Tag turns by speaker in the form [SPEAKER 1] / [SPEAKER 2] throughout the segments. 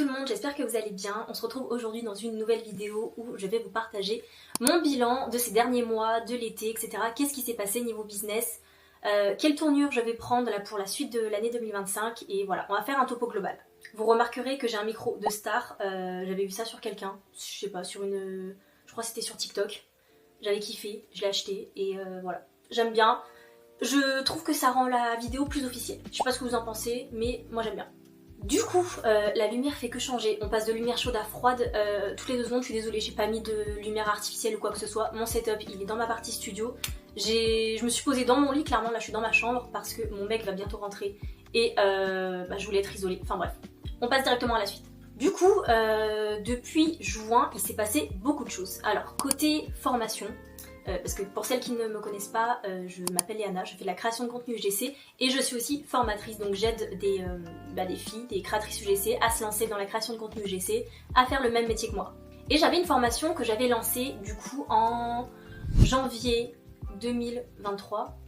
[SPEAKER 1] tout le monde, j'espère que vous allez bien. On se retrouve aujourd'hui dans une nouvelle vidéo où je vais vous partager mon bilan de ces derniers mois, de l'été, etc. Qu'est-ce qui s'est passé niveau business, quelle tournure je vais prendre là pour la suite de l'année 2025 et voilà, on va faire un topo global. Vous remarquerez que j'ai un micro de star, j'avais vu ça sur quelqu'un, je sais pas, sur une... je crois que c'était sur TikTok. J'avais kiffé, je l'ai acheté et voilà, j'aime bien. Je trouve que ça rend la vidéo plus officielle. Je sais pas ce que vous en pensez, mais moi j'aime bien. Du coup, la lumière fait que changer. On passe de lumière chaude à froide toutes les 2 secondes. Je suis désolée, j'ai pas mis de lumière artificielle ou quoi que ce soit. Mon setup, il est dans ma partie studio. Je me suis posée dans mon lit, clairement, là je suis dans ma chambre parce que mon mec va bientôt rentrer et je voulais être isolée. Enfin bref, on passe directement à la suite. Du coup, depuis juin, il s'est passé beaucoup de choses. Alors, côté formation, parce que pour celles qui ne me connaissent pas, je m'appelle Léana, je fais de la création de contenu UGC et je suis aussi formatrice, donc j'aide des filles, des créatrices UGC à se lancer dans la création de contenu UGC, à faire le même métier que moi. Et j'avais une formation que j'avais lancée du coup en janvier 2023.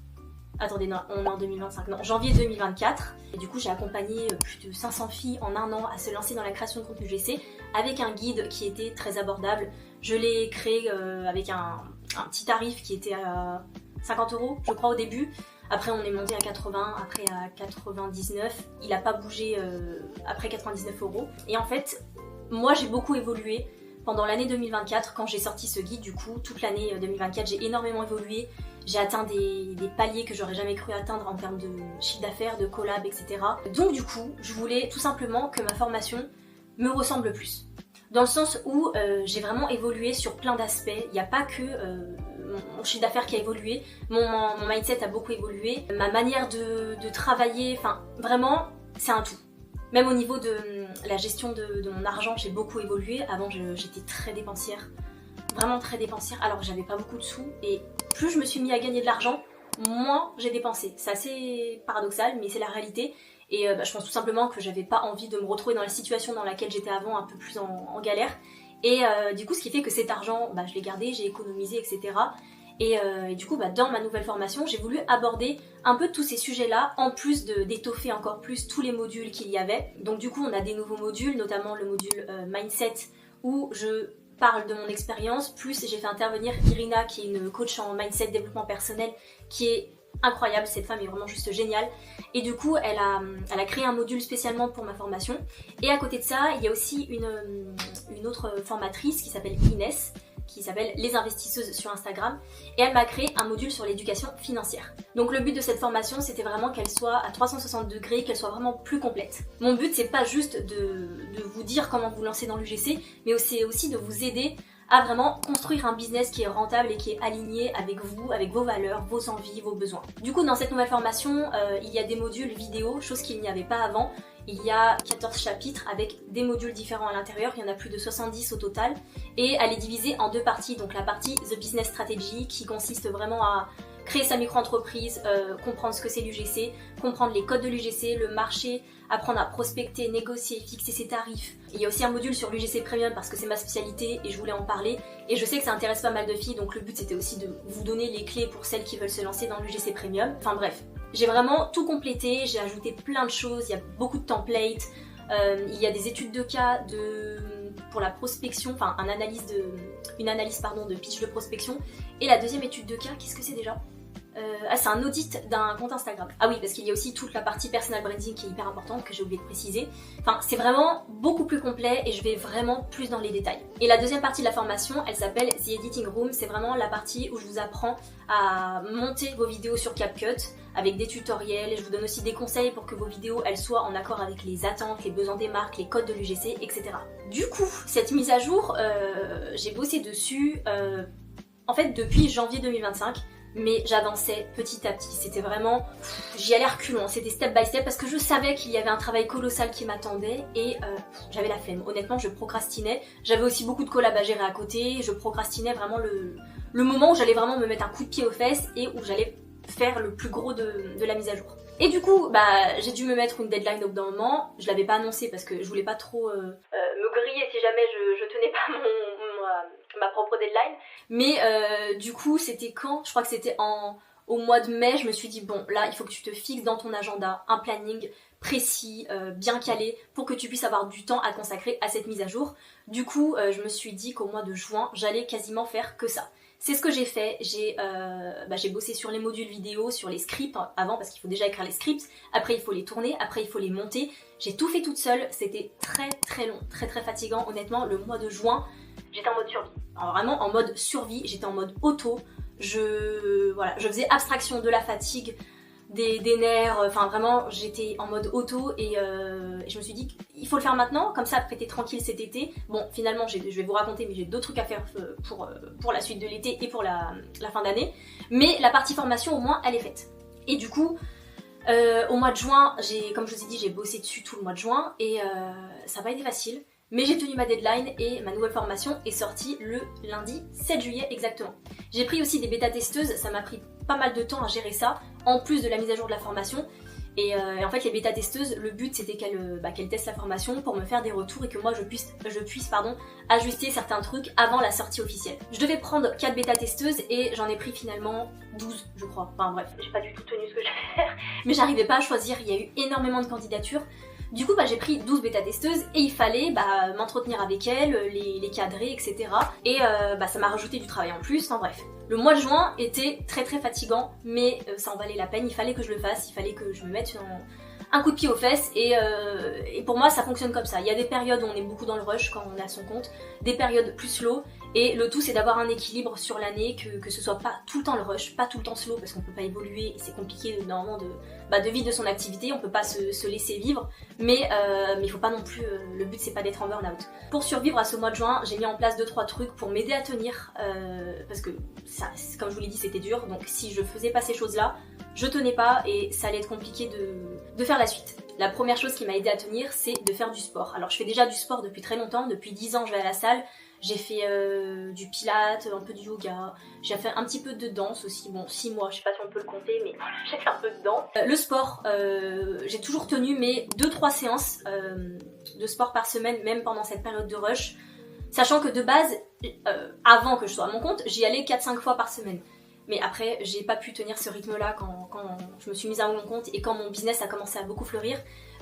[SPEAKER 1] Attendez, non, on est en 2025, non, janvier 2024. Et du coup, j'ai accompagné plus de 500 filles en 1 an à se lancer dans la création de contenu UGC avec un guide qui était très abordable. Je l'ai créé avec un petit tarif qui était à 50 €, je crois, au début. Après, on est monté à 80, après à 99. Il n'a pas bougé après 99 €. Et en fait, moi, j'ai beaucoup évolué pendant l'année 2024 quand j'ai sorti ce guide. Du coup, toute l'année 2024, j'ai énormément évolué. J'ai atteint des paliers que j'aurais jamais cru atteindre en termes de chiffre d'affaires, de collab, etc. Donc du coup, je voulais tout simplement que ma formation me ressemble plus. Dans le sens où j'ai vraiment évolué sur plein d'aspects. Il n'y a pas que mon chiffre d'affaires qui a évolué, mon mindset a beaucoup évolué, ma manière de travailler, enfin vraiment, c'est un tout. Même au niveau de la gestion de mon argent, j'ai beaucoup évolué. Avant, j'étais très dépensière, vraiment très dépensière, alors que j'avais pas beaucoup de sous. Et plus je me suis mis à gagner de l'argent, moins j'ai dépensé. C'est assez paradoxal, mais c'est la réalité. Et je pense tout simplement que j'avais pas envie de me retrouver dans la situation dans laquelle j'étais avant, un peu plus en galère. Et du coup, ce qui fait que cet argent, je l'ai gardé, j'ai économisé, etc. Et du coup, dans ma nouvelle formation, j'ai voulu aborder un peu tous ces sujets-là, en plus d'étoffer encore plus tous les modules qu'il y avait. Donc du coup, on a des nouveaux modules, notamment le module Mindset, où je parle de mon expérience, plus j'ai fait intervenir Irina, qui est une coach en mindset, développement personnel, qui est incroyable, cette femme est vraiment juste géniale. Et du coup, elle a créé un module spécialement pour ma formation. Et à côté de ça, il y a aussi une autre formatrice qui s'appelle Inès, qui s'appelle Les Investisseuses sur Instagram, et elle m'a créé un module sur l'éducation financière. Donc le but de cette formation, c'était vraiment qu'elle soit à 360 degrés, qu'elle soit vraiment plus complète. Mon but, c'est pas juste de vous dire comment vous lancer dans l'UGC, mais c'est aussi de vous aider à vraiment construire un business qui est rentable et qui est aligné avec vous, avec vos valeurs, vos envies, vos besoins. Du coup, dans cette nouvelle formation, il y a des modules vidéo, chose qu'il n'y avait pas avant. Il y a 14 chapitres avec des modules différents à l'intérieur, il y en a plus de 70 au total. Et elle est divisée en 2 parties, donc la partie The Business Strategy qui consiste vraiment à créer sa micro-entreprise, comprendre ce que c'est l'UGC, comprendre les codes de l'UGC, le marché, apprendre à prospecter, négocier, fixer ses tarifs. Il y a aussi un module sur l'UGC Premium parce que c'est ma spécialité et je voulais en parler. Et je sais que ça intéresse pas mal de filles, donc le but c'était aussi de vous donner les clés pour celles qui veulent se lancer dans l'UGC Premium. Enfin bref, j'ai vraiment tout complété, j'ai ajouté plein de choses, il y a beaucoup de templates, il y a des études de cas pour la prospection, enfin une analyse de pitch de prospection. Et la deuxième étude de cas, qu'est-ce que c'est déjà ? C'est un audit d'un compte Instagram. Ah oui, parce qu'il y a aussi toute la partie personal branding qui est hyper importante, que j'ai oublié de préciser. Enfin, c'est vraiment beaucoup plus complet et je vais vraiment plus dans les détails. Et la deuxième partie de la formation, elle s'appelle The Editing Room. C'est vraiment la partie où je vous apprends à monter vos vidéos sur CapCut avec des tutoriels et je vous donne aussi des conseils pour que vos vidéos elles soient en accord avec les attentes, les besoins des marques, les codes de l'UGC, etc. Du coup, cette mise à jour, j'ai bossé dessus en fait depuis janvier 2025. Mais j'avançais petit à petit, c'était vraiment... J'y allais reculons, c'était step by step parce que je savais qu'il y avait un travail colossal qui m'attendait et j'avais la flemme. Honnêtement, je procrastinais. J'avais aussi beaucoup de collabs à gérer à côté, je procrastinais vraiment le moment où j'allais vraiment me mettre un coup de pied aux fesses et où j'allais faire le plus gros de la mise à jour. Et du coup, j'ai dû me mettre une deadline au bout d'un moment. Je l'avais pas annoncé parce que je voulais pas trop me griller si jamais je tenais pas ma propre deadline. Mais du coup, c'était quand ? Je crois que c'était en au mois de mai, je me suis dit bon, là, il faut que tu te fixes dans ton agenda un planning précis, bien calé, pour que tu puisses avoir du temps à consacrer à cette mise à jour. Du coup, je me suis dit qu'au mois de juin, j'allais quasiment faire que ça. C'est ce que j'ai fait, j'ai bossé sur les modules vidéo, sur les scripts avant, parce qu'il faut déjà écrire les scripts, après il faut les tourner, après il faut les monter. J'ai tout fait toute seule, c'était très très long, très très fatigant. Honnêtement, le mois de juin, j'étais en mode survie. Alors vraiment en mode survie, j'étais en mode auto. Je faisais abstraction de la fatigue, des nerfs, enfin vraiment j'étais en mode auto et je me suis dit qu'il faut le faire maintenant, comme ça après t'es tranquille cet été. Bon finalement je vais vous raconter, mais j'ai d'autres trucs à faire pour la suite de l'été et pour la fin d'année, mais la partie formation au moins elle est faite. Et du coup au mois de juin, comme je vous ai dit, j'ai bossé dessus tout le mois de juin et ça n'a pas été facile. Mais j'ai tenu ma deadline et ma nouvelle formation est sortie le lundi 7 juillet exactement. J'ai pris aussi des bêta-testeuses, ça m'a pris pas mal de temps à gérer ça, en plus de la mise à jour de la formation. Et en fait les bêta-testeuses, le but c'était qu'elles testent la formation pour me faire des retours et que moi je puisse ajuster certains trucs avant la sortie officielle. Je devais prendre 4 bêta-testeuses et j'en ai pris finalement 12 je crois. Enfin bref, j'ai pas du tout tenu ce que je devais faire, mais j'arrivais pas à choisir, il y a eu énormément de candidatures. Du coup, j'ai pris 12 bêta-testeuses et il fallait m'entretenir avec elles, les cadrer, etc. Et ça m'a rajouté du travail en plus, enfin bref. Le mois de juin était très très fatigant, mais ça en valait la peine, il fallait que je le fasse, il fallait que je me mette un coup de pied aux fesses et pour moi ça fonctionne comme ça. Il y a des périodes où on est beaucoup dans le rush quand on est à son compte, des périodes plus slow, et le tout c'est d'avoir un équilibre sur l'année, que ce soit pas tout le temps le rush, pas tout le temps slow parce qu'on peut pas évoluer et c'est compliqué normalement de vivre de son activité, on peut pas se laisser vivre, mais il faut pas non plus, le but c'est pas d'être en burn-out. Pour survivre à ce mois de juin, j'ai mis en place 2-3 trucs pour m'aider à tenir, parce que ça, comme je vous l'ai dit c'était dur, donc si je faisais pas ces choses là, je tenais pas et ça allait être compliqué de faire la suite. La première chose qui m'a aidé à tenir, c'est de faire du sport. Alors je fais déjà du sport depuis très longtemps, depuis 10 ans je vais à la salle, j'ai fait du pilates, un peu de yoga, j'ai fait un petit peu de danse aussi, bon 6 mois, je sais pas si on peut le compter, mais voilà, j'ai fait un peu de danse. Le sport, j'ai toujours tenu mes 2-3 séances de sport par semaine, même pendant cette période de rush, sachant que de base, avant que je sois à mon compte, j'y allais 4-5 fois par semaine. Mais après, j'ai pas pu tenir ce rythme-là quand je me suis mise à mon compte et quand mon business a commencé à beaucoup fleurir.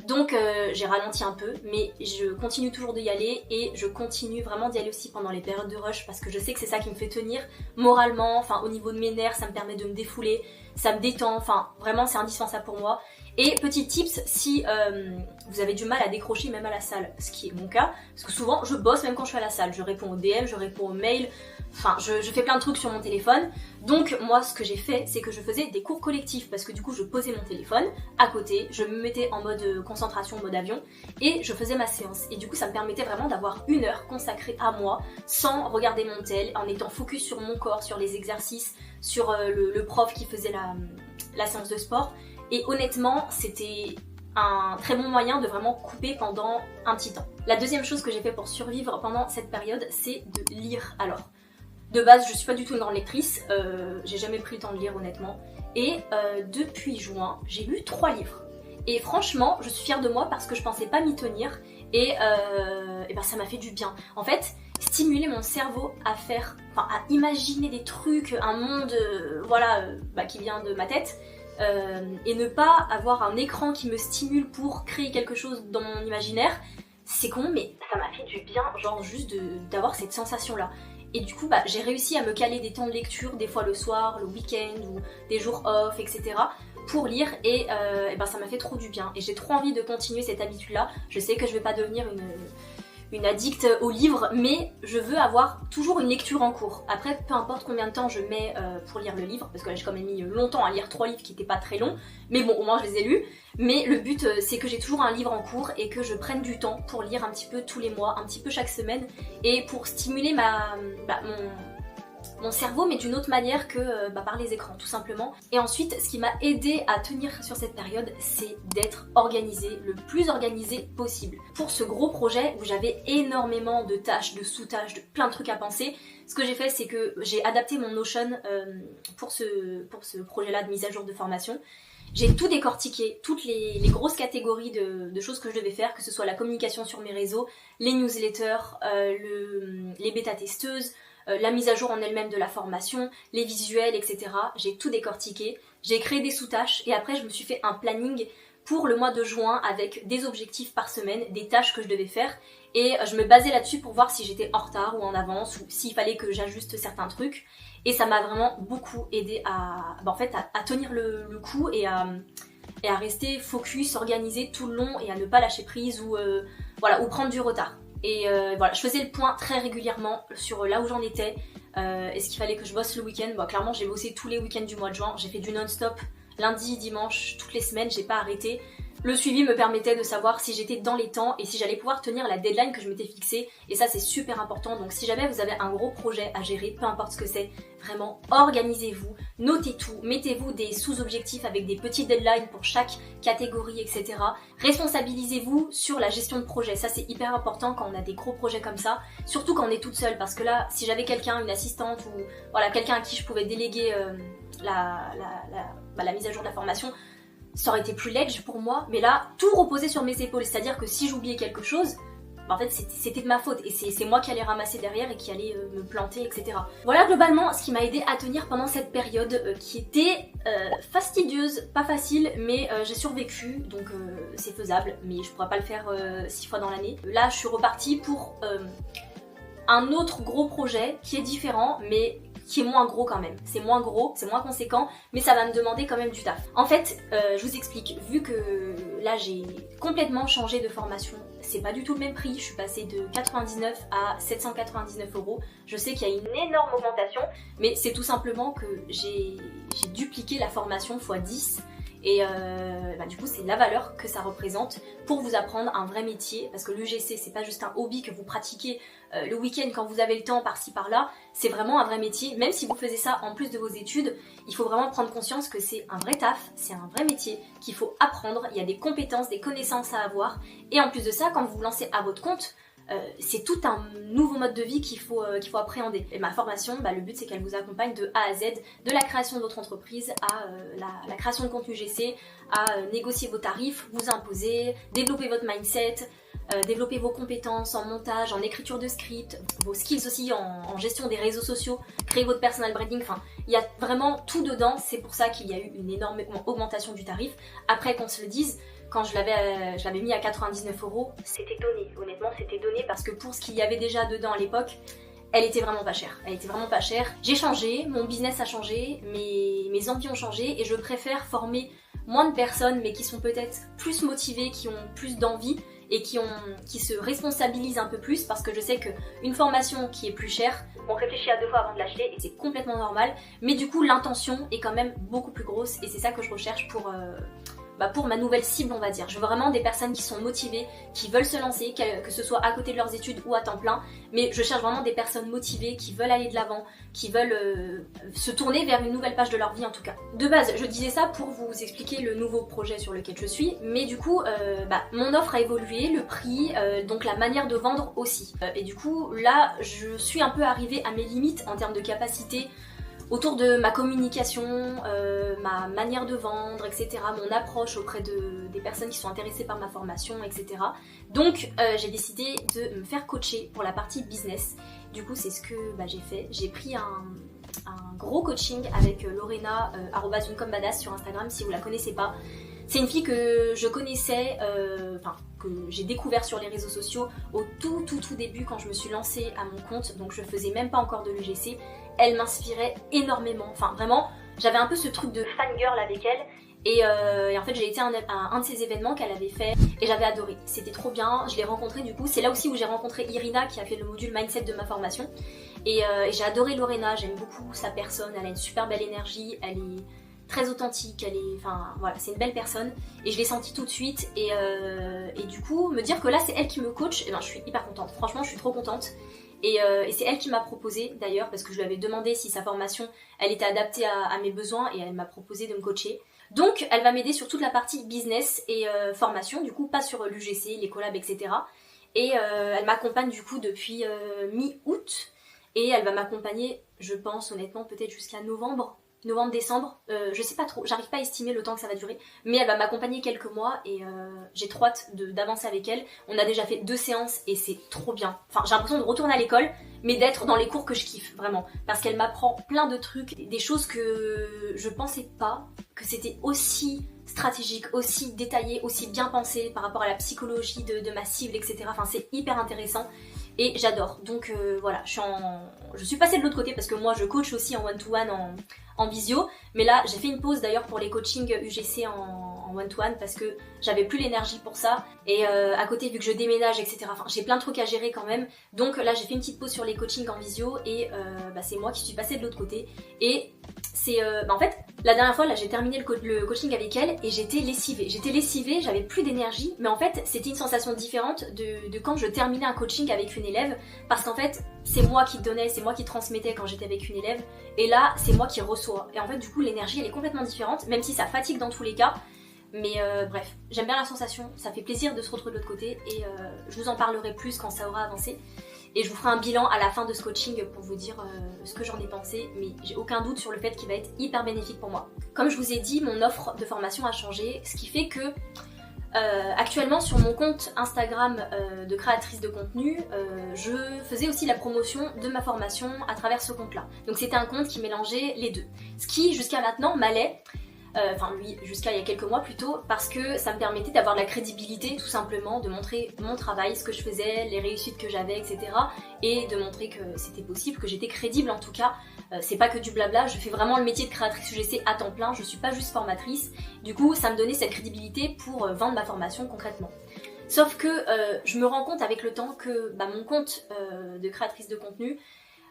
[SPEAKER 1] Donc j'ai ralenti un peu, mais je continue toujours d'y aller et je continue vraiment d'y aller aussi pendant les périodes de rush parce que je sais que c'est ça qui me fait tenir moralement, enfin au niveau de mes nerfs, ça me permet de me défouler, ça me détend, enfin vraiment c'est indispensable pour moi. Et petit tips, si vous avez du mal à décrocher même à la salle, ce qui est mon cas, parce que souvent je bosse même quand je suis à la salle, je réponds aux DM, je réponds aux mails, enfin je fais plein de trucs sur mon téléphone. Donc moi ce que j'ai fait, c'est que je faisais des cours collectifs parce que du coup je posais mon téléphone à côté, je me mettais en mode concentration, mode avion et je faisais ma séance. Et du coup ça me permettait vraiment d'avoir 1 heure consacrée à moi sans regarder mon tel, en étant focus sur mon corps, sur les exercices, sur le prof qui faisait la séance de sport. Et honnêtement, c'était un très bon moyen de vraiment couper pendant un petit temps. La deuxième chose que j'ai fait pour survivre pendant cette période, c'est de lire. Alors, de base, je suis pas du tout une grande lectrice, j'ai jamais pris le temps de lire honnêtement. Et depuis juin, j'ai lu 3 livres. Et franchement, je suis fière de moi parce que je pensais pas m'y tenir et ça m'a fait du bien. En fait, stimuler mon cerveau à imaginer des trucs, un monde qui vient de ma tête. Et ne pas avoir un écran qui me stimule pour créer quelque chose dans mon imaginaire, c'est con mais ça m'a fait du bien, genre juste d'avoir cette sensation là. Et du coup j'ai réussi à me caler des temps de lecture, des fois le soir, le week-end ou des jours off, etc. pour lire et ça m'a fait trop du bien. Et j'ai trop envie de continuer cette habitude là. Je sais que je vais pas devenir une addict aux livres, mais je veux avoir toujours une lecture en cours. Après, peu importe combien de temps je mets pour lire le livre, parce que là j'ai quand même mis longtemps à lire 3 livres qui n'étaient pas très longs, mais bon, au moins je les ai lus. Mais le but, c'est que j'ai toujours un livre en cours et que je prenne du temps pour lire un petit peu tous les mois, un petit peu chaque semaine, et pour stimuler mon cerveau, mais d'une autre manière que par les écrans, tout simplement. Et ensuite, ce qui m'a aidé à tenir sur cette période, c'est d'être organisée, le plus organisée possible. Pour ce gros projet où j'avais énormément de tâches, de sous-tâches, de plein de trucs à penser, ce que j'ai fait, c'est que j'ai adapté mon Notion pour ce projet-là de mise à jour de formation. J'ai tout décortiqué, toutes les grosses catégories de choses que je devais faire, que ce soit la communication sur mes réseaux, les newsletters, les bêta-testeuses, la mise à jour en elle-même de la formation, les visuels, etc. J'ai tout décortiqué, j'ai créé des sous-tâches et après je me suis fait un planning pour le mois de juin avec des objectifs par semaine, des tâches que je devais faire et je me basais là-dessus pour voir si j'étais en retard ou en avance ou s'il fallait que j'ajuste certains trucs et ça m'a vraiment beaucoup aidé à tenir le coup et à rester focus, organisé tout le long et à ne pas lâcher prise ou prendre du retard. Et je faisais le point très régulièrement sur là où j'en étais. Est-ce qu'il fallait que je bosse le week-end? Clairement, j'ai bossé tous les week-ends du mois de juin. J'ai fait du non-stop, lundi, dimanche, toutes les semaines, j'ai pas arrêté. Le suivi me permettait de savoir si j'étais dans les temps et si j'allais pouvoir tenir la deadline que je m'étais fixée. Et ça, c'est super important. Donc si jamais vous avez un gros projet à gérer, peu importe ce que c'est, vraiment organisez-vous, notez tout, mettez-vous des sous-objectifs avec des petits deadlines pour chaque catégorie, etc. Responsabilisez-vous sur la gestion de projet. Ça, c'est hyper important quand on a des gros projets comme ça. Surtout quand on est toute seule. Parce que là, si j'avais quelqu'un, une assistante ou quelqu'un à qui je pouvais déléguer la mise à jour de la formation, ça aurait été plus ledge pour moi, mais là, tout reposait sur mes épaules, c'est-à-dire que si j'oubliais quelque chose, en fait c'était de ma faute, et c'est moi qui allais ramasser derrière et qui allait me planter, etc. Voilà globalement ce qui m'a aidé à tenir pendant cette période qui était fastidieuse, pas facile, mais j'ai survécu, donc c'est faisable, mais je pourrais pas le faire 6 fois dans l'année. Là, je suis repartie pour un autre gros projet qui est différent, mais qui est moins gros quand même. C'est moins gros, c'est moins conséquent, mais ça va me demander quand même du taf. En fait, je vous explique, vu que là j'ai complètement changé de formation, c'est pas du tout le même prix, je suis passée de 99 à 799 €. Je sais qu'il y a une énorme augmentation, mais c'est tout simplement que j'ai dupliqué la formation x 10. Et du coup, c'est la valeur que ça représente pour vous apprendre un vrai métier. Parce que l'UGC, c'est pas juste un hobby que vous pratiquez le week-end quand vous avez le temps par-ci par-là. C'est vraiment un vrai métier. Même si vous faisiez ça en plus de vos études, il faut vraiment prendre conscience que c'est un vrai taf, c'est un vrai métier qu'il faut apprendre. Il y a des compétences, des connaissances à avoir. Et en plus de ça, quand vous vous lancez à votre compte, c'est tout un nouveau mode de vie qu'il faut appréhender. Et ma formation, le but c'est qu'elle vous accompagne de A à Z, de la création de votre entreprise à la création de contenu GC, à négocier vos tarifs, vous imposer, développer votre mindset, développer vos compétences en montage, en écriture de script, vos skills aussi en gestion des réseaux sociaux, créer votre personal branding, enfin il y a vraiment tout dedans. C'est pour ça qu'il y a eu une énorme augmentation du tarif. Après qu'on se le dise, quand je l'avais mis à 99 €, c'était donné. Honnêtement, c'était donné parce que pour ce qu'il y avait déjà dedans à l'époque, elle était vraiment pas chère. Elle était vraiment pas chère. J'ai changé, mon business a changé, mes envies ont changé et je préfère former moins de personnes mais qui sont peut-être plus motivées, qui ont plus d'envie et qui se responsabilisent un peu plus parce que je sais qu'une formation qui est plus chère, on réfléchit à 2 fois avant de l'acheter et c'est complètement normal. Mais du coup, l'intention est quand même beaucoup plus grosse et c'est ça que je recherche pour ma nouvelle cible, on va dire. Je veux vraiment des personnes qui sont motivées, qui veulent se lancer, que ce soit à côté de leurs études ou à temps plein, mais je cherche vraiment des personnes motivées, qui veulent aller de l'avant, qui veulent se tourner vers une nouvelle page de leur vie en tout cas. De base, je disais ça pour vous expliquer le nouveau projet sur lequel je suis, mais du coup, mon offre a évolué, le prix, donc la manière de vendre aussi. Et du coup, là, je suis un peu arrivée à mes limites en termes de capacité, autour de ma communication, ma manière de vendre, etc., mon approche auprès des personnes qui sont intéressées par ma formation, etc. Donc j'ai décidé de me faire coacher pour la partie business. Du coup c'est ce que j'ai fait. J'ai pris un gros coaching avec Lorena, @unecombadass sur Instagram si vous la connaissez pas. C'est une fille que je connaissais, que j'ai découvert sur les réseaux sociaux au tout début quand je me suis lancée à mon compte, donc je faisais même pas encore de l'UGC. Elle m'inspirait énormément, enfin vraiment, j'avais un peu ce truc de fangirl avec elle. Et en fait j'ai été à un de ces événements qu'elle avait fait et j'avais adoré, c'était trop bien, je l'ai rencontrée du coup, c'est là aussi où j'ai rencontré Irina qui a fait le module mindset de ma formation et j'ai adoré Lorena, j'aime beaucoup sa personne, elle a une super belle énergie, elle est très authentique, c'est une belle personne et je l'ai senti tout de suite et du coup me dire que là c'est elle qui me coach, je suis hyper contente, franchement je suis trop contente. Et c'est elle qui m'a proposé d'ailleurs, parce que je lui avais demandé si sa formation elle était adaptée à mes besoins et elle m'a proposé de me coacher. Donc elle va m'aider sur toute la partie business et formation, du coup pas sur l'UGC, les collabs, etc. Et elle m'accompagne du coup depuis mi-août et elle va m'accompagner, je pense honnêtement, peut-être jusqu'à novembre. novembre-décembre, je sais pas trop, j'arrive pas à estimer le temps que ça va durer, mais elle va m'accompagner quelques mois et j'ai trop hâte d'avancer avec elle. On a déjà fait 2 séances et c'est trop bien. Enfin, j'ai l'impression de retourner à l'école, mais d'être dans les cours que je kiffe, vraiment. Parce qu'elle m'apprend plein de trucs, des choses que je pensais pas que c'était aussi stratégique, aussi détaillé, aussi bien pensé par rapport à la psychologie de ma cible, etc. Enfin, c'est hyper intéressant. Et j'adore. Donc voilà, je suis passée de l'autre côté parce que moi je coach aussi en one-to-one en visio. Mais là j'ai fait une pause d'ailleurs pour les coachings UGC en one-to-one parce que j'avais plus l'énergie pour ça. Et à côté vu que je déménage etc. Enfin j'ai plein de trucs à gérer quand même. Donc là j'ai fait une petite pause sur les coachings en visio et c'est moi qui suis passée de l'autre côté. Et c'est en fait la dernière fois là j'ai terminé le coaching avec elle et j'étais lessivée, j'avais plus d'énergie, mais en fait c'était une sensation différente de quand je terminais un coaching avec une élève, parce qu'en fait c'est moi qui donnais, c'est moi qui transmettais quand j'étais avec une élève, et là c'est moi qui reçois, et en fait du coup l'énergie elle est complètement différente, même si ça fatigue dans tous les cas. Mais bref, j'aime bien la sensation, ça fait plaisir de se retrouver de l'autre côté et je vous en parlerai plus quand ça aura avancé. Et je vous ferai un bilan à la fin de ce coaching pour vous dire ce que j'en ai pensé, mais j'ai aucun doute sur le fait qu'il va être hyper bénéfique pour moi. Comme je vous ai dit, mon offre de formation a changé, ce qui fait que actuellement sur mon compte Instagram de créatrice de contenu, je faisais aussi la promotion de ma formation à travers ce compte-là. Donc c'était un compte qui mélangeait les deux. Ce qui jusqu'à maintenant m'allait. Lui jusqu'à il y a quelques mois plutôt, parce que ça me permettait d'avoir de la crédibilité tout simplement, de montrer mon travail, ce que je faisais, les réussites que j'avais, etc. Et de montrer que c'était possible, que j'étais crédible en tout cas. C'est pas que du blabla, je fais vraiment le métier de créatrice UGC à temps plein, je suis pas juste formatrice. Du coup ça me donnait cette crédibilité pour vendre ma formation concrètement. Sauf que je me rends compte avec le temps que mon compte de créatrice de contenu,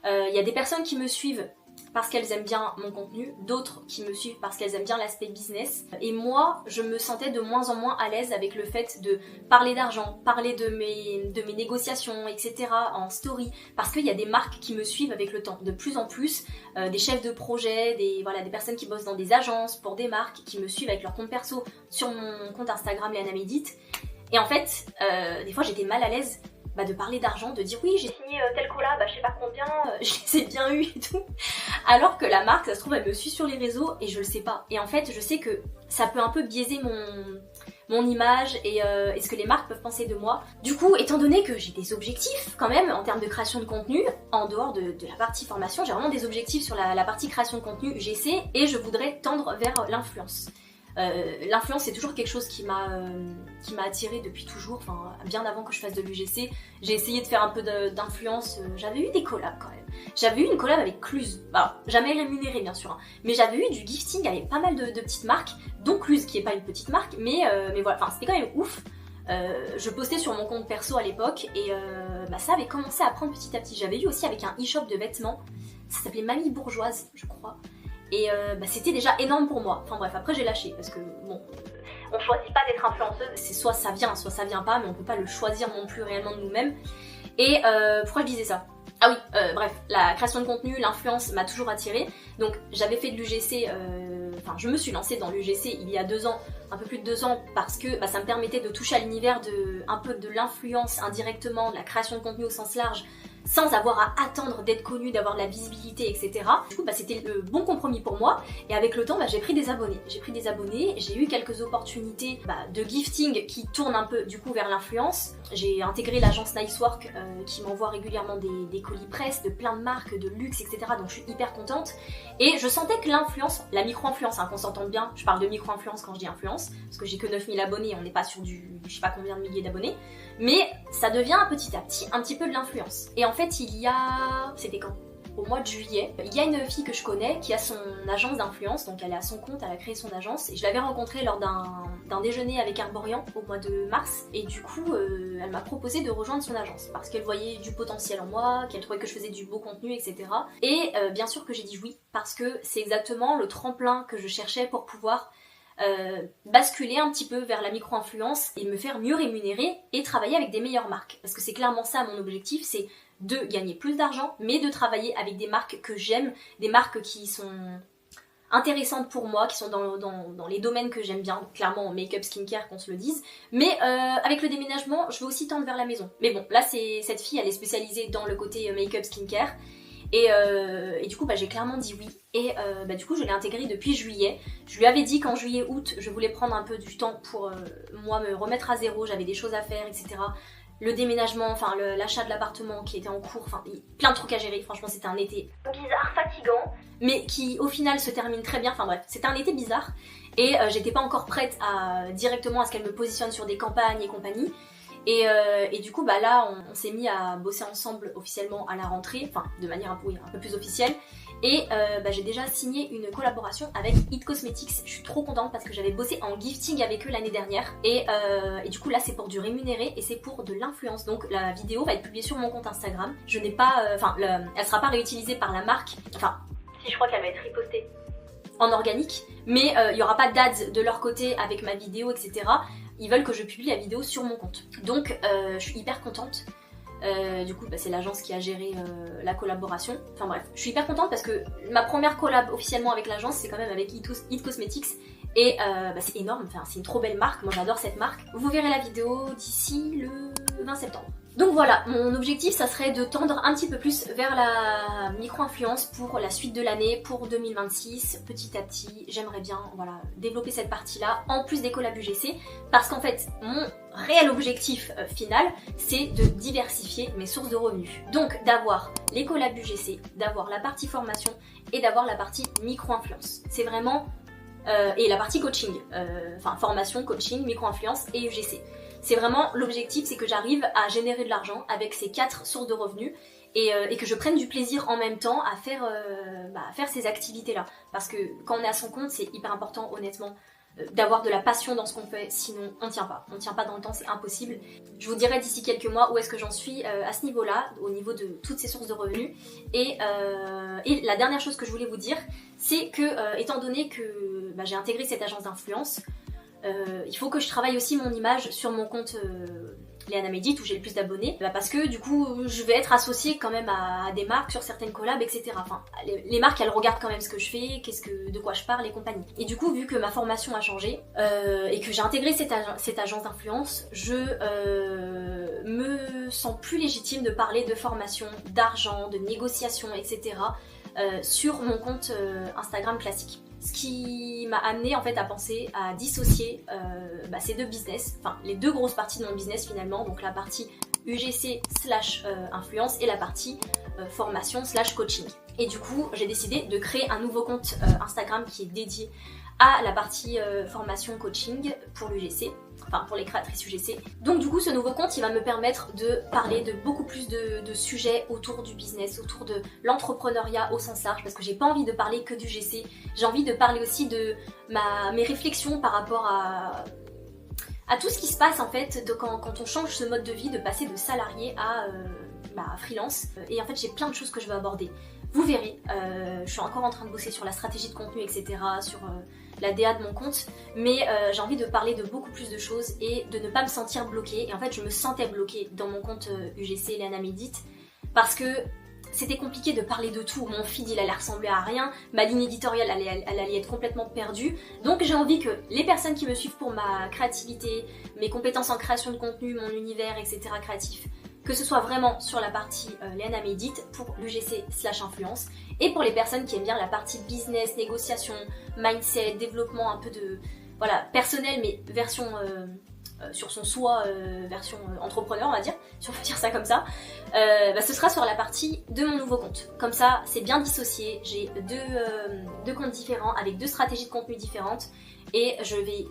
[SPEAKER 1] il y a des personnes qui me suivent parce qu'elles aiment bien mon contenu, d'autres qui me suivent parce qu'elles aiment bien l'aspect business. Et moi, je me sentais de moins en moins à l'aise avec le fait de parler d'argent, parler de mes négociations, etc. en story, parce qu'il y a des marques qui me suivent avec le temps. De plus en plus, des chefs de projet, des personnes qui bossent dans des agences pour des marques, qui me suivent avec leur compte perso sur mon compte Instagram Léana Médite. Et en fait, des fois j'étais mal à l'aise de parler d'argent, de dire oui j'ai signé tel collab, je sais pas combien, je les ai bien eu et tout. Alors que la marque, ça se trouve, elle me suit sur les réseaux et je le sais pas. Et en fait, je sais que ça peut un peu biaiser mon image et ce que les marques peuvent penser de moi. Du coup, étant donné que j'ai des objectifs quand même en termes de création de contenu, en dehors de la partie formation, j'ai vraiment des objectifs sur la partie création de contenu UGC et je voudrais tendre vers l'influence. L'influence c'est toujours quelque chose qui m'a attirée depuis toujours, enfin bien avant que je fasse de l'UGC. J'ai essayé de faire un peu d'influence, j'avais eu des collabs quand même. J'avais eu une collab avec Cluse, alors jamais rémunérée bien sûr, hein, mais j'avais eu du gifting avec pas mal de petites marques, dont Cluse qui est pas une petite marque, mais voilà, enfin c'était quand même ouf. Je postais sur mon compte perso à l'époque et ça avait commencé à prendre petit à petit. J'avais eu aussi avec un e-shop de vêtements, ça s'appelait Mamie Bourgeoise je crois. Et c'était déjà énorme pour moi. Enfin bref, après j'ai lâché parce que bon, on choisit pas d'être influenceuse. C'est soit ça vient pas, mais on peut pas le choisir non plus réellement de nous-mêmes. Et pourquoi je disais ça ? Ah oui, bref, la création de contenu, l'influence m'a toujours attirée. Donc j'avais fait de l'UGC, je me suis lancée dans l'UGC il y a 2 ans, un peu plus de 2 ans, parce que ça me permettait de toucher à l'univers un peu de l'influence indirectement, de la création de contenu au sens large, sans avoir à attendre d'être connue, d'avoir de la visibilité, etc. Du coup, c'était le bon compromis pour moi. Et avec le temps, j'ai pris des abonnés. J'ai eu quelques opportunités de gifting qui tournent un peu du coup vers l'influence. J'ai intégré l'agence Nicework qui m'envoie régulièrement des colis presse de plein de marques, de luxe, etc. Donc je suis hyper contente. Et je sentais que l'influence, la micro-influence, qu'on s'entende bien, je parle de micro-influence quand je dis influence, parce que j'ai que 9000 abonnés, on n'est pas sur du je sais pas combien de milliers d'abonnés, mais ça devient petit à petit un petit peu de l'influence. Et en fait, c'était quand ? Au mois de juillet, il y a une fille que je connais qui a son agence d'influence, donc elle est à son compte, elle a créé son agence, et je l'avais rencontrée lors d'un déjeuner avec Arborian au mois de mars, et du coup elle m'a proposé de rejoindre son agence, parce qu'elle voyait du potentiel en moi, qu'elle trouvait que je faisais du beau contenu, etc. Et bien sûr que j'ai dit oui, parce que c'est exactement le tremplin que je cherchais pour pouvoir basculer un petit peu vers la micro-influence et me faire mieux rémunérer et travailler avec des meilleures marques. Parce que c'est clairement ça mon objectif, c'est de gagner plus d'argent, mais de travailler avec des marques que j'aime, des marques qui sont intéressantes pour moi, qui sont dans les domaines que j'aime bien, clairement make-up, skincare, qu'on se le dise. Mais avec le déménagement, je veux aussi tendre vers la maison. Mais bon, là, cette fille, elle est spécialisée dans le côté make-up, skincare. Et du coup j'ai clairement dit oui et du coup je l'ai intégré depuis juillet. Je lui avais dit qu'en juillet-août je voulais prendre un peu du temps pour moi me remettre à zéro, j'avais des choses à faire, etc. Le déménagement, enfin l'achat de l'appartement qui était en cours, enfin plein de trucs à gérer. Franchement c'était un été bizarre, fatigant, mais qui au final se termine très bien. Enfin bref, c'était un été bizarre et j'étais pas encore prête directement à ce qu'elle me positionne sur des campagnes et compagnie. Et du coup là on s'est mis à bosser ensemble officiellement à la rentrée, enfin de manière un peu plus officielle. Et j'ai déjà signé une collaboration avec It Cosmetics. Je suis trop contente parce que j'avais bossé en gifting avec eux l'année dernière. Et du coup là c'est pour du rémunéré et c'est pour de l'influence. Donc la vidéo va être publiée sur mon compte Instagram. Je n'ai pas, elle sera pas réutilisée par la marque. Enfin, si, je crois qu'elle va être ripostée en organique. Mais il n'y aura pas d'ads de leur côté avec ma vidéo, etc. Ils veulent que je publie la vidéo sur mon compte. Donc je suis hyper contente. Du coup c'est l'agence qui a géré la collaboration. Enfin bref, je suis hyper contente parce que ma première collab officiellement avec l'agence c'est quand même avec It Cosmetics. Et c'est énorme, enfin, c'est une trop belle marque, moi j'adore cette marque. Vous verrez la vidéo d'ici le 20 septembre. Donc voilà, mon objectif ça serait de tendre un petit peu plus vers la micro-influence pour la suite de l'année, pour 2026, petit à petit. J'aimerais bien développer cette partie-là, en plus des collabs UGC, parce qu'en fait, mon réel objectif final, c'est de diversifier mes sources de revenus. Donc d'avoir les collabs UGC, d'avoir la partie formation et d'avoir la partie micro-influence. C'est vraiment... et la partie coaching, formation, coaching, micro-influence et UGC. C'est vraiment l'objectif, c'est que j'arrive à générer de l'argent avec ces 4 sources de revenus et que je prenne du plaisir en même temps à faire ces activités-là. Parce que quand on est à son compte, c'est hyper important, honnêtement, d'avoir de la passion dans ce qu'on fait, sinon on tient pas. On tient pas dans le temps, c'est impossible. Je vous dirai d'ici quelques mois où est-ce que j'en suis à ce niveau-là, au niveau de toutes ces sources de revenus. Et la dernière chose que je voulais vous dire, c'est que étant donné que j'ai intégré cette agence d'influence, il faut que je travaille aussi mon image sur mon compte Léana Medit où j'ai le plus d'abonnés, parce que du coup je vais être associée quand même à des marques sur certaines collabs, etc. Enfin, les marques elles regardent quand même ce que je fais, de quoi je parle et compagnie. Et du coup vu que ma formation a changé et que j'ai intégré cette agence d'influence, je me sens plus légitime de parler de formation, d'argent, de négociation, etc. Sur mon compte Instagram classique. Ce qui m'a amené en fait à penser à dissocier ces deux business, enfin les deux grosses parties de mon business finalement, donc la partie UGC / influence et la partie formation / coaching. Et du coup j'ai décidé de créer un nouveau compte Instagram qui est dédié à la partie formation coaching pour l'UGC, enfin pour les créatrices UGC. Donc du coup ce nouveau compte il va me permettre de parler de beaucoup plus de sujets autour du business, autour de l'entrepreneuriat au sens large, parce que j'ai pas envie de parler que du UGC, j'ai envie de parler aussi de mes réflexions par rapport à tout ce qui se passe en fait quand on change ce mode de vie, de passer de salarié à freelance. Et en fait j'ai plein de choses que je veux aborder. Vous verrez, je suis encore en train de bosser sur la stratégie de contenu, etc., sur la DA de mon compte, mais j'ai envie de parler de beaucoup plus de choses et de ne pas me sentir bloquée. Et en fait, je me sentais bloquée dans mon compte UGC Léana Medit parce que c'était compliqué de parler de tout. Mon feed, il allait ressembler à rien, ma ligne éditoriale, elle allait être complètement perdue. Donc j'ai envie que les personnes qui me suivent pour ma créativité, mes compétences en création de contenu, mon univers, etc. créatif, que ce soit vraiment sur la partie Léana Medit pour l'UGC / influence et pour les personnes qui aiment bien la partie business, négociation, mindset, développement un peu de personnel mais version sur son soi, version entrepreneur on va dire, si on peut dire ça comme ça, ce sera sur la partie de mon nouveau compte. Comme ça c'est bien dissocié, j'ai deux comptes différents avec 2 stratégies de contenu différentes et je vais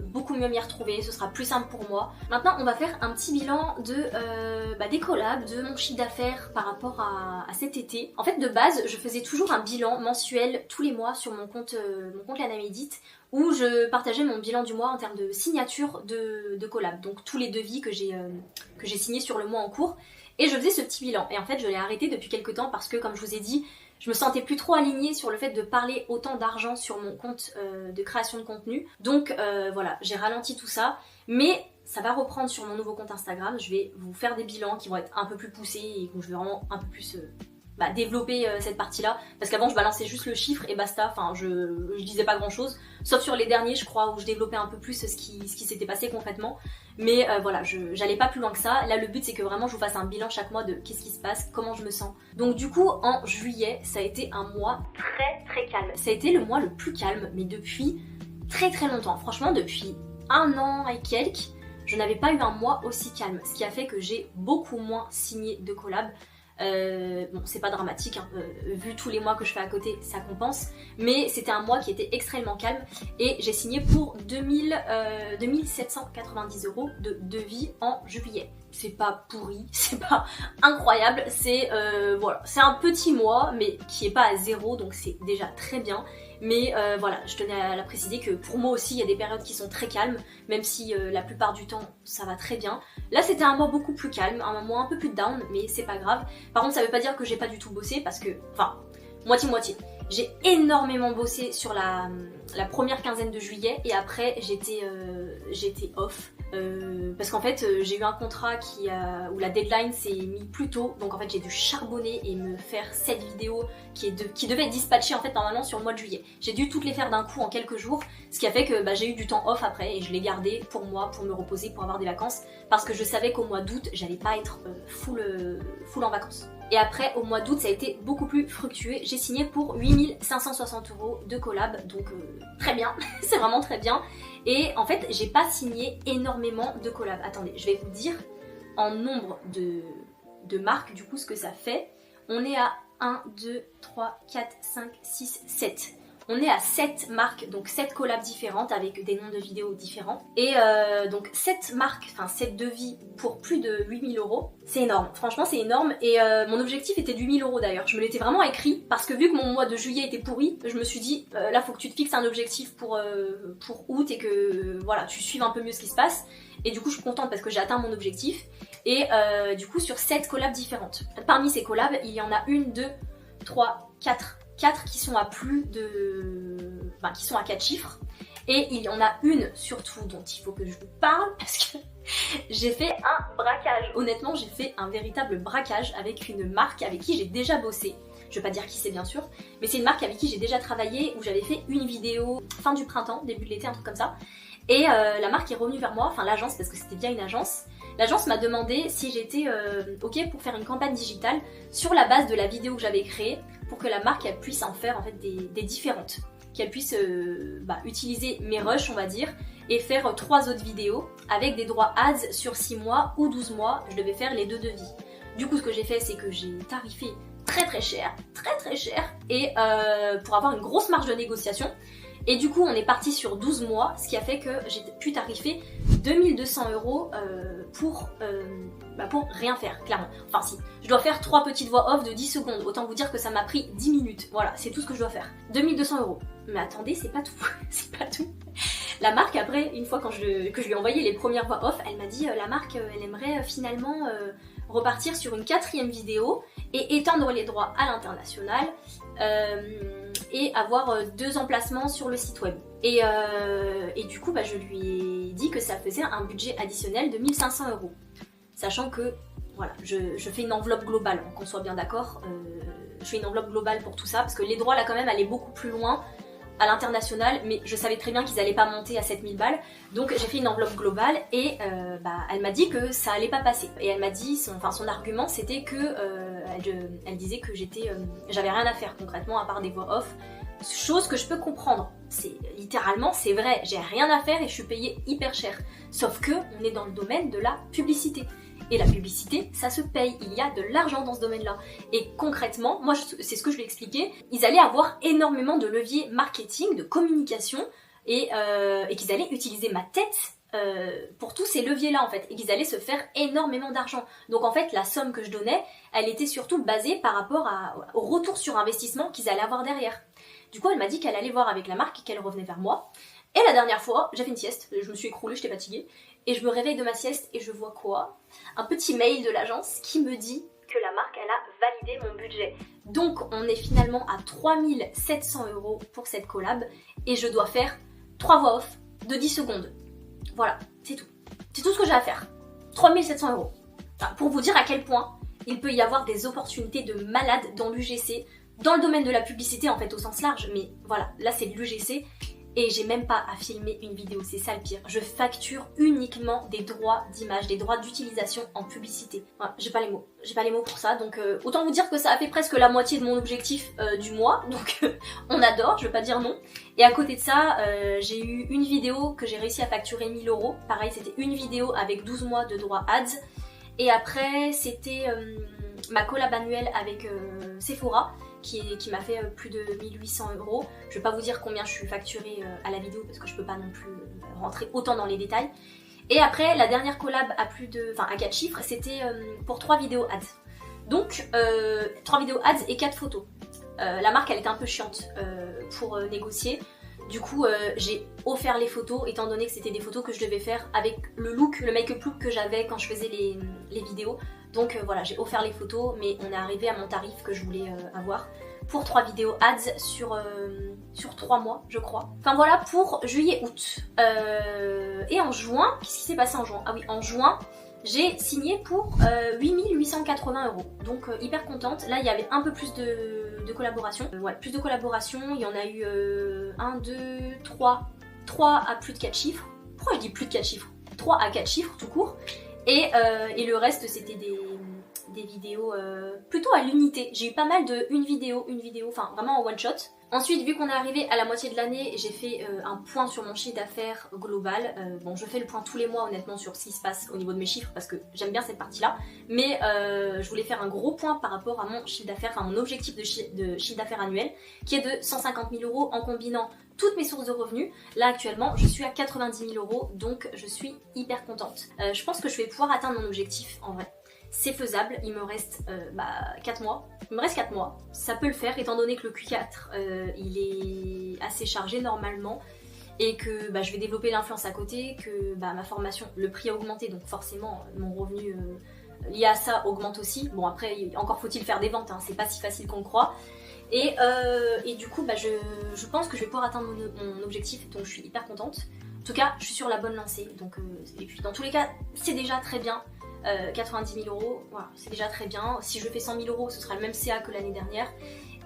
[SPEAKER 1] beaucoup mieux m'y retrouver, ce sera plus simple pour moi. Maintenant on va faire un petit bilan des collabs, de mon chiffre d'affaires par rapport à cet été. En fait de base je faisais toujours un bilan mensuel tous les mois sur mon compte Léana Medit où je partageais mon bilan du mois en termes de signature de collab, donc tous les devis que j'ai signés sur le mois en cours, et je faisais ce petit bilan. Et en fait je l'ai arrêté depuis quelques temps parce que comme je vous ai dit, je me sentais plus trop alignée sur le fait de parler autant d'argent sur mon compte de création de contenu. Donc j'ai ralenti tout ça. Mais ça va reprendre sur mon nouveau compte Instagram. Je vais vous faire des bilans qui vont être un peu plus poussés et où je vais vraiment un peu plus développer cette partie-là, parce qu'avant je balançais juste le chiffre et basta, enfin je disais pas grand chose, sauf sur les derniers je crois où je développais un peu plus ce qui s'était passé concrètement, mais voilà, j'allais pas plus loin que ça. Là le but c'est que vraiment je vous fasse un bilan chaque mois de qu'est-ce qui se passe, comment je me sens. Donc du coup en juillet ça a été un mois très calme, ça a été le mois le plus calme, mais depuis très longtemps, franchement depuis un an et quelques, je n'avais pas eu un mois aussi calme, ce qui a fait que j'ai beaucoup moins signé de collab. Bon, c'est pas dramatique, hein. Vu tous les mois que je fais à côté, ça compense. Mais c'était un mois qui était extrêmement calme et j'ai signé pour 2790 € de devis en juillet. C'est pas pourri, c'est pas incroyable, c'est voilà, c'est un petit mois mais qui est pas à zéro, donc c'est déjà très bien. Mais voilà, je tenais à la préciser que pour moi aussi il y a des périodes qui sont très calmes, même si la plupart du temps ça va très bien. Là c'était un mois beaucoup plus calme, un mois un peu plus down, mais c'est pas grave. Par contre ça veut pas dire que j'ai pas du tout bossé, parce que, enfin, moitié-moitié. J'ai énormément bossé sur la première quinzaine de juillet et après j'étais off. Parce qu'en fait j'ai eu un contrat où la deadline s'est mise plus tôt, donc en fait j'ai dû charbonner et me faire cette vidéo qui devait être dispatchée en fait normalement sur le mois de juillet. J'ai dû toutes les faire d'un coup en quelques jours, ce qui a fait que j'ai eu du temps off après et je l'ai gardé pour moi, pour me reposer, pour avoir des vacances, parce que je savais qu'au mois d'août j'allais pas être full en vacances. Et après au mois d'août ça a été beaucoup plus fructueux, j'ai signé pour 8560 € de collab, donc très bien, c'est vraiment très bien. Et en fait j'ai pas signé énormément de collab. Attendez, je vais vous dire en nombre de marques du coup ce que ça fait. On est à 1, 2, 3, 4, 5, 6, 7. On est à 7 marques, donc 7 collabs différentes avec des noms de vidéos différents. Et donc 7 marques, enfin 7 devis pour plus de 8000 €. C'est énorme, franchement c'est énorme. Et mon objectif était de 8000 € d'ailleurs. Je me l'étais vraiment écrit parce que vu que mon mois de juillet était pourri, je me suis dit là faut que tu te fixes un objectif pour août et que voilà, tu suives un peu mieux ce qui se passe. Et du coup je suis contente parce que j'ai atteint mon objectif. Et du coup sur 7 collabs différentes. Parmi ces collabs, il y en a 1, 2, 3, 4 qui sont à qui sont à 4 chiffres. Et il y en a une surtout dont il faut que je vous parle parce que j'ai fait un braquage. Honnêtement, j'ai fait un véritable braquage avec une marque avec qui j'ai déjà bossé. Je vais pas dire qui c'est bien sûr, mais c'est une marque avec qui j'ai déjà travaillé, où j'avais fait une vidéo fin du printemps, début de l'été, un truc comme ça. Et la marque est revenue vers moi, enfin l'agence, parce que c'était bien une agence. L'agence m'a demandé si j'étais ok pour faire une campagne digitale sur la base de la vidéo que j'avais créée, pour que la marque elle puisse en faire en fait des différentes, qu'elle puisse utiliser mes rushs on va dire, et faire 3 autres vidéos avec des droits ads sur 6 mois ou 12 mois, je devais faire les 2 devis. Du coup ce que j'ai fait c'est que j'ai tarifé très cher, et pour avoir une grosse marge de négociation. Et du coup on est parti sur 12 mois, ce qui a fait que j'ai pu tarifer 2200 € pour rien faire, clairement. Enfin si, je dois faire 3 petites voix off de 10 secondes, autant vous dire que ça m'a pris 10 minutes, voilà, c'est tout ce que je dois faire. 2200 €. Mais attendez, c'est pas tout, c'est pas tout. La marque après, une fois que je lui ai envoyé les premières voix off, elle m'a dit la marque elle aimerait finalement repartir sur une 4e vidéo et étendre les droits à l'international. Et avoir 2 emplacements sur le site web. Et du coup je lui ai dit que ça faisait un budget additionnel de 1500 €. Sachant que voilà, je fais une enveloppe globale, qu'on soit bien d'accord, je fais une enveloppe globale pour tout ça, parce que les droits là quand même allaient beaucoup plus loin à l'international, mais je savais très bien qu'ils allaient pas monter à 7000 balles, donc j'ai fait une enveloppe globale et elle m'a dit que ça allait pas passer. Et elle m'a dit, son argument c'était que elle disait que j'avais rien à faire concrètement à part des voix off, chose que je peux comprendre. Littéralement c'est vrai, j'ai rien à faire et je suis payée hyper cher. Sauf que on est dans le domaine de la publicité. Et la publicité, ça se paye, il y a de l'argent dans ce domaine-là. Et concrètement, moi c'est ce que je lui ai expliqué, ils allaient avoir énormément de leviers marketing, de communication, et qu'ils allaient utiliser ma tête pour tous ces leviers-là en fait, et qu'ils allaient se faire énormément d'argent. Donc en fait, la somme que je donnais, elle était surtout basée par rapport au retour sur investissement qu'ils allaient avoir derrière. Du coup, elle m'a dit qu'elle allait voir avec la marque et qu'elle revenait vers moi. Et la dernière fois, j'ai fait une sieste, je me suis écroulée, j'étais fatiguée, et je me réveille de ma sieste et je vois quoi? Un petit mail de l'agence qui me dit que la marque, elle a validé mon budget. Donc on est finalement à 3700 € pour cette collab, et je dois faire 3 voix off de 10 secondes. Voilà, c'est tout. C'est tout ce que j'ai à faire. 3700 €. Enfin, pour vous dire à quel point Il peut y avoir des opportunités de malade dans l'UGC, dans le domaine de la publicité en fait au sens large, mais voilà, là c'est de l'UGC. Et j'ai même pas à filmer une vidéo, c'est ça le pire. Je facture uniquement des droits d'image, des droits d'utilisation en publicité. Voilà, j'ai pas les mots. J'ai pas les mots pour ça, donc autant vous dire que ça a fait presque la moitié de mon objectif du mois, donc on adore, je veux pas dire non. Et à côté de ça, j'ai eu une vidéo que j'ai réussi à facturer 1000 €. Pareil, c'était une vidéo avec 12 mois de droits ads. Et après, c'était ma collab annuelle avec Sephora, qui m'a fait plus de 1800 €. Je vais pas vous dire combien je suis facturée à la vidéo parce que je peux pas non plus rentrer autant dans les détails. Et après, la dernière collab à 4 chiffres, c'était pour 3 vidéos ads. Donc 3 vidéos ads et 4 photos. La marque elle était un peu chiante pour négocier. Du coup j'ai offert les photos étant donné que c'était des photos que je devais faire avec le look, le make-up look que j'avais quand je faisais les vidéos. Donc voilà, j'ai offert les photos, mais on est arrivé à mon tarif que je voulais avoir pour 3 vidéos ads sur 3 mois, je crois. Enfin voilà pour juillet-août. Et en juin, qu'est-ce qui s'est passé en juin? Ah oui, en juin, j'ai signé pour 8880 €. Donc hyper contente. Là, il y avait un peu plus de collaborations. Ouais, plus de collaborations. Il y en a eu 1, 2, 3 à plus de 4 chiffres. Pourquoi je dis plus de 4 chiffres? 3 à 4 chiffres tout court. Et le reste, c'était des vidéos plutôt à l'unité. J'ai eu pas mal de une vidéo, enfin vraiment en one shot. Ensuite, vu qu'on est arrivé à la moitié de l'année, j'ai fait un point sur mon chiffre d'affaires global. Bon, je fais le point tous les mois honnêtement sur ce qui se passe au niveau de mes chiffres parce que j'aime bien cette partie-là. Mais je voulais faire un gros point par rapport à mon chiffre d'affaires, enfin mon objectif de chiffre d'affaires annuel, qui est de 150 000 € en combinant toutes mes sources de revenus. Là actuellement, je suis à 90 000 €, donc je suis hyper contente. Je pense que je vais pouvoir atteindre mon objectif en vrai. C'est faisable, il me reste 4 mois. Il me reste 4 mois. Ça peut le faire étant donné que le Q4 il est assez chargé normalement et que je vais développer l'influence à côté, que ma formation, le prix a augmenté donc forcément mon revenu lié à ça augmente aussi. Bon après encore faut-il faire des ventes, hein, c'est pas si facile qu'on le croit. Et du coup je pense que je vais pouvoir atteindre mon objectif donc je suis hyper contente. En tout cas je suis sur la bonne lancée donc, et puis dans tous les cas c'est déjà très bien. 90 000 €, voilà, c'est déjà très bien. Si je fais 100 000 €, ce sera le même CA que l'année dernière.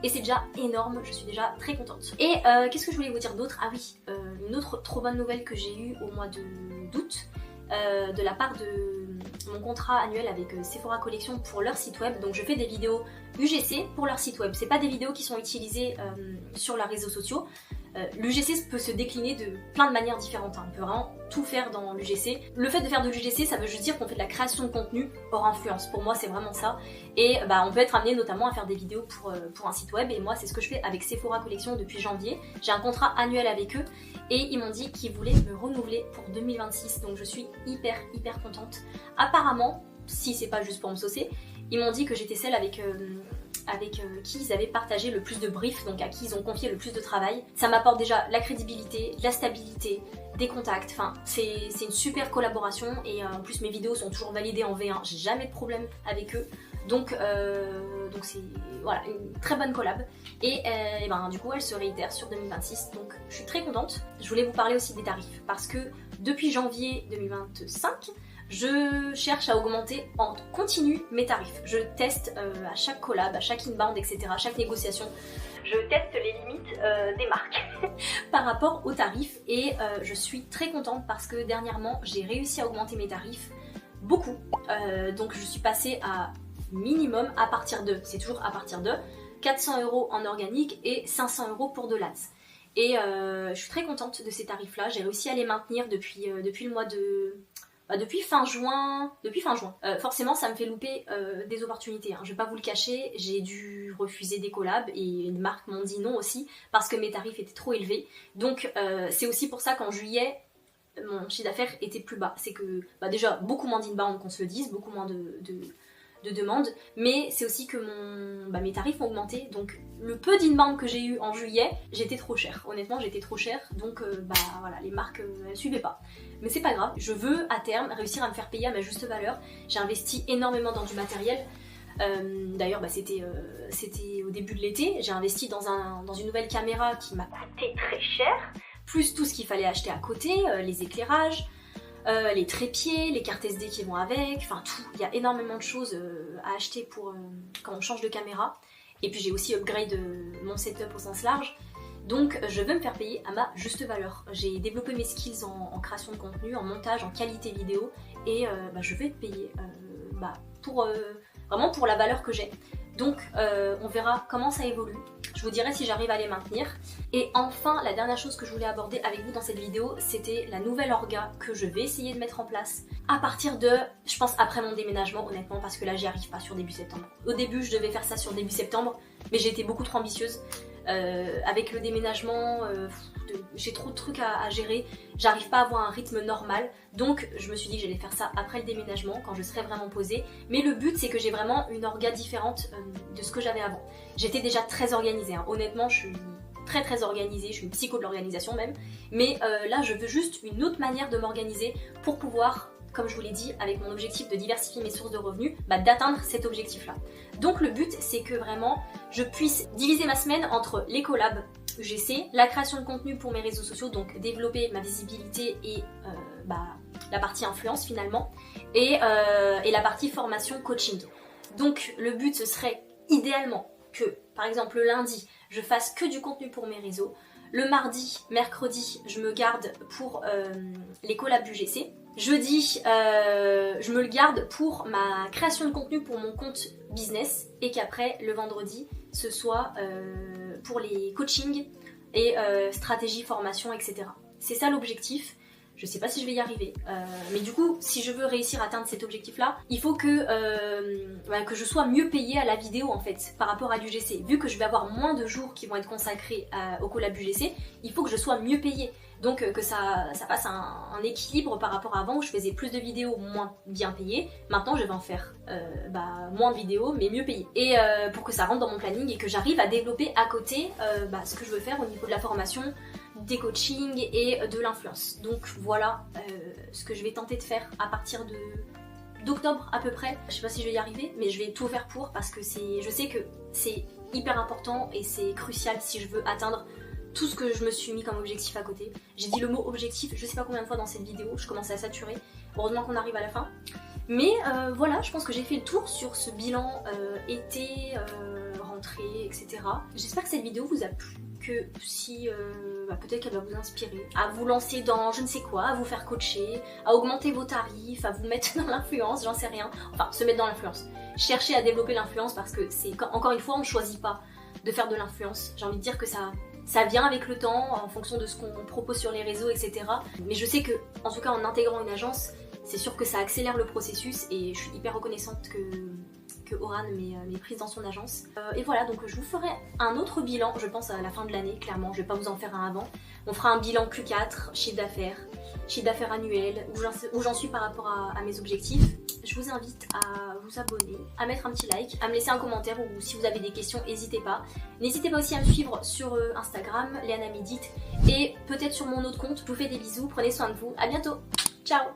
[SPEAKER 1] Et c'est déjà énorme, je suis déjà très contente. Et qu'est-ce que je voulais vous dire d'autre? Ah oui, une autre trop bonne nouvelle que j'ai eue au mois d'août, de la part de mon contrat annuel avec Sephora Collection pour leur site web. Donc je fais des vidéos UGC pour leur site web. C'est pas des vidéos qui sont utilisées sur leurs réseaux sociaux. L'UGC peut se décliner de plein de manières différentes, hein. On peut vraiment tout faire dans l'UGC. Le fait de faire de l'UGC, ça veut juste dire qu'on fait de la création de contenu hors influence. Pour moi, c'est vraiment ça. Et on peut être amené notamment à faire des vidéos pour un site web. Et moi, c'est ce que je fais avec Sephora Collection depuis janvier. J'ai un contrat annuel avec eux. Et ils m'ont dit qu'ils voulaient me renouveler pour 2026. Donc je suis hyper contente. Apparemment, si c'est pas juste pour me saucer, ils m'ont dit que j'étais celle avec qui ils avaient partagé le plus de briefs, donc à qui ils ont confié le plus de travail. Ça m'apporte déjà la crédibilité, la stabilité, des contacts, enfin c'est une super collaboration et en plus mes vidéos sont toujours validées en V1, j'ai jamais de problème avec eux. Donc c'est voilà, une très bonne collab et du coup elle se réitère sur 2026 donc je suis très contente. Je voulais vous parler aussi des tarifs parce que depuis janvier 2025 je cherche à augmenter en continu mes tarifs. Je teste à chaque collab, à chaque inbound, etc., à chaque négociation. Je teste les limites des marques par rapport aux tarifs et je suis très contente parce que dernièrement j'ai réussi à augmenter mes tarifs beaucoup. Donc je suis passée à minimum à partir de, c'est toujours à partir de 400 € en organique et 500 € pour de l'ADS. Et je suis très contente de ces tarifs-là. J'ai réussi à les maintenir depuis le mois de... depuis fin juin. Forcément, ça me fait louper des opportunités. Hein. Je vais pas vous le cacher, j'ai dû refuser des collabs et les marques m'ont dit non aussi parce que mes tarifs étaient trop élevés. Donc c'est aussi pour ça qu'en juillet, mon chiffre d'affaires était plus bas. C'est que déjà beaucoup moins d'inbound qu'on se le dise, beaucoup moins de demandes, mais c'est aussi que mes tarifs ont augmenté, donc le peu d'inbound que j'ai eu en juillet, j'étais trop chère, honnêtement j'étais trop chère, donc voilà, les marques elles suivaient pas. Mais c'est pas grave, je veux à terme réussir à me faire payer à ma juste valeur, j'ai investi énormément dans du matériel, d'ailleurs c'était au début de l'été, j'ai investi dans une nouvelle caméra qui m'a coûté très cher, plus tout ce qu'il fallait acheter à côté, les éclairages, les trépieds, les cartes SD qui vont avec, enfin tout. Il y a énormément de choses à acheter pour quand on change de caméra. Et puis j'ai aussi upgrade mon setup au sens large. Donc je veux me faire payer à ma juste valeur. J'ai développé mes skills en création de contenu, en montage, en qualité vidéo. Et je vais être payée vraiment pour la valeur que j'ai. Donc on verra comment ça évolue. Je vous dirai si j'arrive à les maintenir. Et enfin, la dernière chose que je voulais aborder avec vous dans cette vidéo, c'était la nouvelle orga que je vais essayer de mettre en place à partir de, je pense, après mon déménagement, honnêtement, parce que là, j'y arrive pas sur début septembre. Au début, je devais faire ça sur début septembre, mais j'ai été beaucoup trop ambitieuse. Avec le déménagement, j'ai trop de trucs à gérer, j'arrive pas à avoir un rythme normal, donc je me suis dit que j'allais faire ça après le déménagement, quand je serai vraiment posée. Mais le but, c'est que j'ai vraiment une orga différente de ce que j'avais avant. J'étais déjà très organisée, hein. Honnêtement, je suis très organisée, je suis une psycho de l'organisation même, mais là, je veux juste une autre manière de m'organiser pour pouvoir, comme je vous l'ai dit, avec mon objectif de diversifier mes sources de revenus, d'atteindre cet objectif-là. Donc le but, c'est que vraiment, je puisse diviser ma semaine entre les collabs UGC, la création de contenu pour mes réseaux sociaux, donc développer ma visibilité et la partie influence finalement, et la partie formation coaching. Donc le but, ce serait idéalement que, par exemple, le lundi, je fasse que du contenu pour mes réseaux. Le mardi, mercredi, je me garde pour les collabs UGC. Jeudi, je me le garde pour ma création de contenu pour mon compte business et qu'après, le vendredi, ce soit pour les coachings et stratégie, formation, etc. C'est ça l'objectif. Je sais pas si je vais y arriver, mais du coup, si je veux réussir à atteindre cet objectif-là, il faut que je sois mieux payée à la vidéo en fait, par rapport à l'UGC. Vu que je vais avoir moins de jours qui vont être consacrés au collab UGC, il faut que je sois mieux payée. Donc que ça fasse un équilibre par rapport à avant où je faisais plus de vidéos moins bien payées. Maintenant, je vais en faire moins de vidéos mais mieux payées. Et pour que ça rentre dans mon planning et que j'arrive à développer à côté ce que je veux faire au niveau de la formation, des coachings et de l'influence. Donc voilà ce que je vais tenter de faire à partir d'octobre à peu près. Je sais pas si je vais y arriver, mais je vais tout faire pour parce que je sais que c'est hyper important et c'est crucial si je veux atteindre tout ce que je me suis mis comme objectif à côté. J'ai dit le mot objectif je sais pas combien de fois dans cette vidéo, je commençais à saturer. Heureusement qu'on arrive à la fin. Mais voilà, je pense que j'ai fait le tour sur ce bilan été, rentrée, etc. J'espère que cette vidéo vous a plu, que si peut-être qu'elle va vous inspirer à vous lancer dans je ne sais quoi, à vous faire coacher, à augmenter vos tarifs, à vous mettre dans l'influence, j'en sais rien. Enfin, se mettre dans l'influence. Chercher à développer l'influence parce que c'est, encore une fois, on ne choisit pas de faire de l'influence. J'ai envie de dire que ça vient avec le temps, en fonction de ce qu'on propose sur les réseaux, etc. Mais je sais que, en tout cas en intégrant une agence, c'est sûr que ça accélère le processus et je suis hyper reconnaissante que Oran m'ait prise dans son agence. Et voilà, donc je vous ferai un autre bilan, je pense à la fin de l'année, clairement, je vais pas vous en faire un avant. On fera un bilan Q4, chiffre d'affaires annuel, où j'en suis par rapport à mes objectifs. Je vous invite à vous abonner, à mettre un petit like, à me laisser un commentaire ou si vous avez des questions, n'hésitez pas. N'hésitez pas aussi à me suivre sur Instagram, Léana Médite, et peut-être sur mon autre compte. Je vous fais des bisous, prenez soin de vous, à bientôt, ciao.